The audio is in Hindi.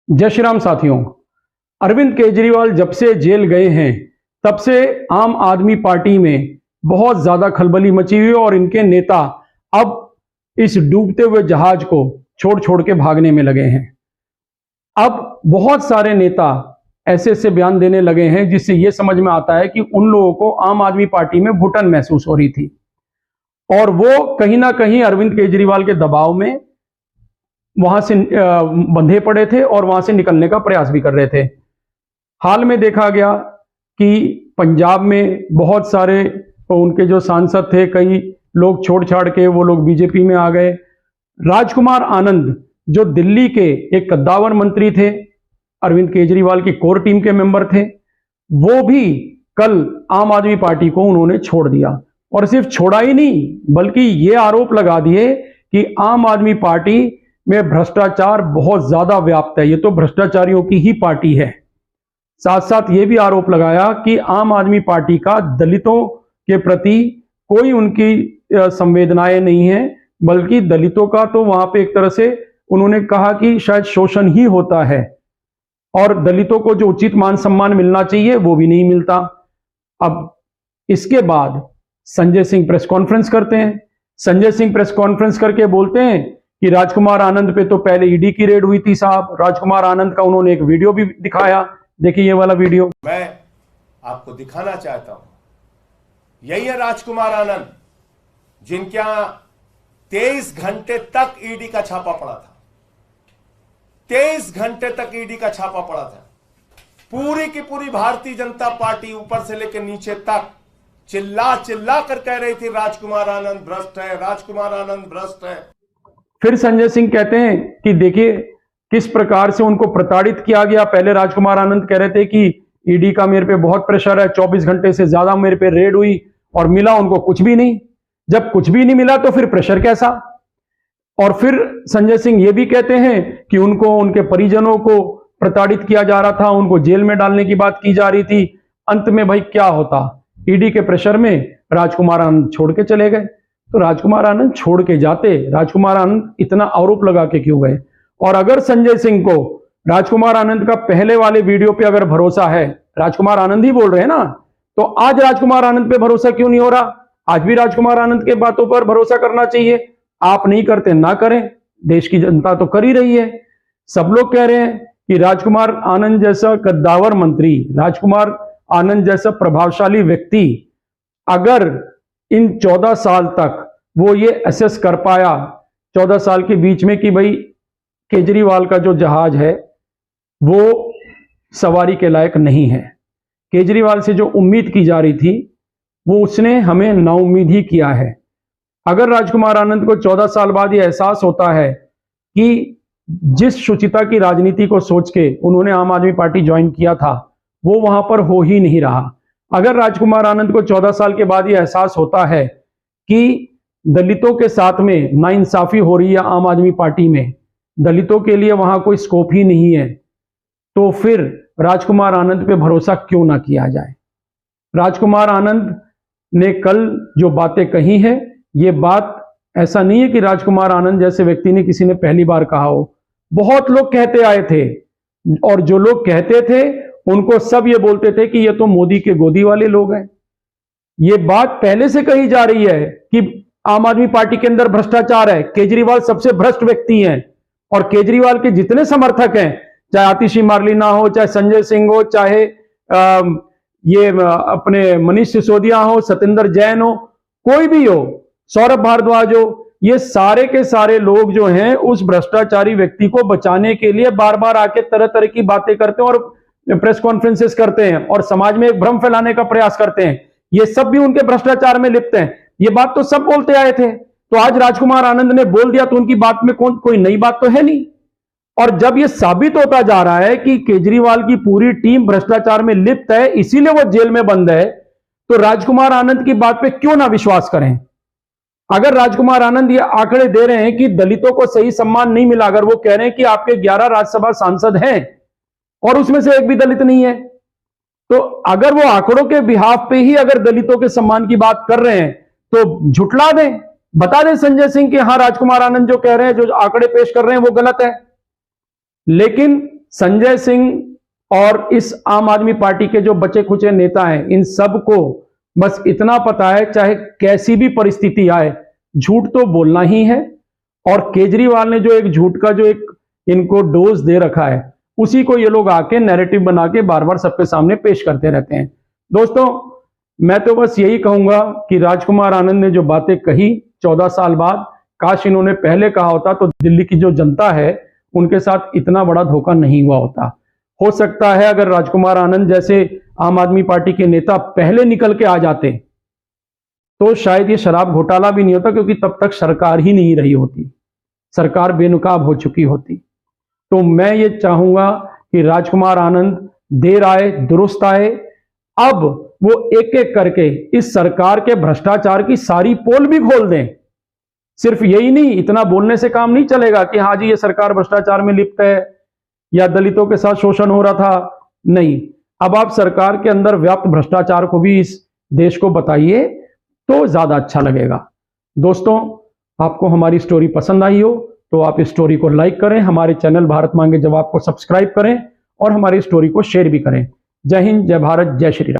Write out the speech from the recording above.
जय श्री राम साथियों। अरविंद केजरीवाल जब से जेल गए हैं तब से आम आदमी पार्टी में बहुत ज्यादा खलबली मची हुई है और इनके नेता अब इस डूबते हुए जहाज को छोड़ छोड़ के भागने में लगे हैं। अब बहुत सारे नेता ऐसे ऐसे बयान देने लगे हैं जिससे यह समझ में आता है कि उन लोगों को आम आदमी पार्टी में घुटन महसूस हो रही थी और वो कहीं ना कहीं अरविंद केजरीवाल के दबाव में वहां से बंधे पड़े थे और वहां से निकलने का प्रयास भी कर रहे थे। हाल में देखा गया कि पंजाब में बहुत सारे उनके जो सांसद थे, कई लोग छोड़ छाड़ के वो लोग बीजेपी में आ गए। राजकुमार आनंद जो दिल्ली के एक कद्दावर मंत्री थे, अरविंद केजरीवाल की कोर टीम के मेंबर थे, वो भी कल आम आदमी पार्टी को उन्होंने छोड़ दिया। और सिर्फ छोड़ा ही नहीं बल्कि ये आरोप लगा दिए कि आम आदमी पार्टी में भ्रष्टाचार बहुत ज्यादा व्याप्त है, ये तो भ्रष्टाचारियों की ही पार्टी है। साथ साथ ये भी आरोप लगाया कि आम आदमी पार्टी का दलितों के प्रति कोई उनकी संवेदनाएं नहीं है, बल्कि दलितों का तो वहां पे एक तरह से उन्होंने कहा कि शायद शोषण ही होता है और दलितों को जो उचित मान सम्मान मिलना चाहिए वो भी नहीं मिलता। अब इसके बाद संजय सिंह प्रेस कॉन्फ्रेंस करते हैं। संजय सिंह प्रेस कॉन्फ्रेंस करके बोलते हैं कि राजकुमार आनंद पे तो पहले ईडी की रेड हुई थी साहब। राजकुमार आनंद का उन्होंने एक वीडियो भी दिखाया, देखिए ये वाला वीडियो। मैं आपको दिखाना चाहता हूं, यही है राजकुमार आनंद जिनके यहां 23 घंटे तक ईडी का छापा पड़ा था। 23 घंटे तक ईडी का छापा पड़ा था। पूरी की पूरी भारतीय जनता पार्टी ऊपर से लेकर नीचे तक चिल्ला चिल्ला कर कह रही थी राजकुमार आनंद भ्रष्ट है, राजकुमार आनंद भ्रष्ट है। फिर संजय सिंह कहते हैं कि देखिए किस प्रकार से उनको प्रताड़ित किया गया। पहले राजकुमार आनंद कह रहे थे कि ईडी का मेरे पे बहुत प्रेशर है, 24 घंटे से ज्यादा मेरे पे रेड हुई और मिला उनको कुछ भी नहीं। जब कुछ भी नहीं मिला तो फिर प्रेशर कैसा। और फिर संजय सिंह ये भी कहते हैं कि उनको उनके परिजनों को प्रताड़ित किया जा रहा था, उनको जेल में डालने की बात की जा रही थी। अंत में भाई क्या होता, ईडी के प्रेशर में राजकुमार आनंद छोड़ के चले गए। तो राजकुमार आनंद छोड़ के जाते, राजकुमार आनंद इतना आरोप लगा के क्यों गए। और अगर संजय सिंह को राजकुमार आनंद का पहले वाले वीडियो पे अगर भरोसा है, राजकुमार आनंद ही बोल रहे हैं ना, तो आज राजकुमार आनंद पे भरोसा क्यों नहीं हो रहा। आज भी राजकुमार आनंद के बातों पर भरोसा करना चाहिए। आप नहीं करते ना करें, देश की जनता तो कर ही रही है। सब लोग कह रहे हैं कि राजकुमार आनंद जैसा कद्दावर मंत्री, राजकुमार आनंद जैसा प्रभावशाली व्यक्ति अगर इन 14 साल तक वो ये असेस कर पाया, 14 साल के बीच में, कि भाई केजरीवाल का जो जहाज है वो सवारी के लायक नहीं है, केजरीवाल से जो उम्मीद की जा रही थी वो उसने हमें नाउम्मीद ही किया है। अगर राजकुमार आनंद को 14 साल बाद ये एहसास होता है कि जिस शुचिता की राजनीति को सोच के उन्होंने आम आदमी पार्टी ज्वाइन किया था वो वहां पर हो ही नहीं रहा, अगर राजकुमार आनंद को 14 साल के बाद ये एहसास होता है कि दलितों के साथ में नाइंसाफी हो रही है आम आदमी पार्टी में, दलितों के लिए वहां कोई स्कोप ही नहीं है, तो फिर राजकुमार आनंद पे भरोसा क्यों ना किया जाए। राजकुमार आनंद ने कल जो बातें कही हैं, ये बात ऐसा नहीं है कि राजकुमार आनंद जैसे व्यक्ति ने किसी ने पहली बार कहा हो। बहुत लोग कहते आए थे और जो लोग कहते थे उनको सब ये बोलते थे कि ये तो मोदी के गोदी वाले लोग हैं। ये बात पहले से कही जा रही है कि आम आदमी पार्टी के अंदर भ्रष्टाचार है, केजरीवाल सबसे भ्रष्ट व्यक्ति हैं और केजरीवाल के जितने समर्थक हैं, चाहे आतिशी मार्लिना हो, चाहे संजय सिंह हो, चाहे ये अपने मनीष सिसोदिया हो, सत्येंद्र जैन हो, कोई भी हो, सौरभ भारद्वाज हो, ये सारे के सारे लोग जो हैं उस भ्रष्टाचारी व्यक्ति को बचाने के लिए बार बार आके तरह तरह की बातें करते हैं और प्रेस कॉन्फ्रेंसेस करते हैं और समाज में एक भ्रम फैलाने का प्रयास करते हैं। ये सब भी उनके भ्रष्टाचार में लिप्त हैं। ये बात तो सब बोलते आए थे, तो आज राजकुमार आनंद ने बोल दिया तो उनकी बात में कोई नई बात तो है नहीं। और जब ये साबित होता जा रहा है कि केजरीवाल की पूरी टीम भ्रष्टाचार में लिप्त है, इसीलिए वो जेल में बंद है, तो राजकुमार आनंद की बात पे क्यों ना विश्वास करें। अगर राजकुमार आनंद ये आंकड़े दे रहे हैं कि दलितों को सही सम्मान नहीं मिला, अगर वो कह रहे हैं कि आपके 11 राज्यसभा सांसद हैं और उसमें से एक भी दलित नहीं है, तो अगर वो आंकड़ों के बिहाफ पे ही अगर दलितों के सम्मान की बात कर रहे हैं तो झुटला दें, बता दें संजय सिंह कि हाँ राजकुमार आनंद जो कह रहे हैं, जो आंकड़े पेश कर रहे हैं वो गलत है। लेकिन संजय सिंह और इस आम आदमी पार्टी के जो बचे खुचे नेता हैं, इन सबको बस इतना पता है, चाहे कैसी भी परिस्थिति आए झूठ तो बोलना ही है। और केजरीवाल ने जो एक झूठ का जो एक इनको डोज दे रखा है, उसी को ये लोग आके नैरेटिव बना के बार बार सबके सामने पेश करते रहते हैं। दोस्तों, मैं तो बस यही कहूंगा कि राजकुमार आनंद ने जो बातें कही 14 साल बाद, काश इन्होंने पहले कहा होता तो दिल्ली की जो जनता है उनके साथ इतना बड़ा धोखा नहीं हुआ होता। हो सकता है अगर राजकुमार आनंद जैसे आम आदमी पार्टी के नेता पहले निकल के आ जाते तो शायद ये शराब घोटाला भी नहीं होता, क्योंकि तब तक सरकार ही नहीं रही होती, सरकार बेनकाब हो चुकी होती। तो मैं ये चाहूंगा कि राजकुमार आनंद देर आए दुरुस्त आए, अब वो एक एक करके इस सरकार के भ्रष्टाचार की सारी पोल भी खोल दें। सिर्फ यही नहीं, इतना बोलने से काम नहीं चलेगा कि हाँ जी ये सरकार भ्रष्टाचार में लिप्त है या दलितों के साथ शोषण हो रहा था। नहीं, अब आप सरकार के अंदर व्याप्त भ्रष्टाचार को भी इस देश को बताइए तो ज्यादा अच्छा लगेगा। दोस्तों, आपको हमारी स्टोरी पसंद आई हो तो आप इस स्टोरी को लाइक करें, हमारे चैनल भारत मांगे जवाब को सब्सक्राइब करें और हमारी स्टोरी को शेयर भी करें। जय हिंद, जय भारत, जय श्री राम।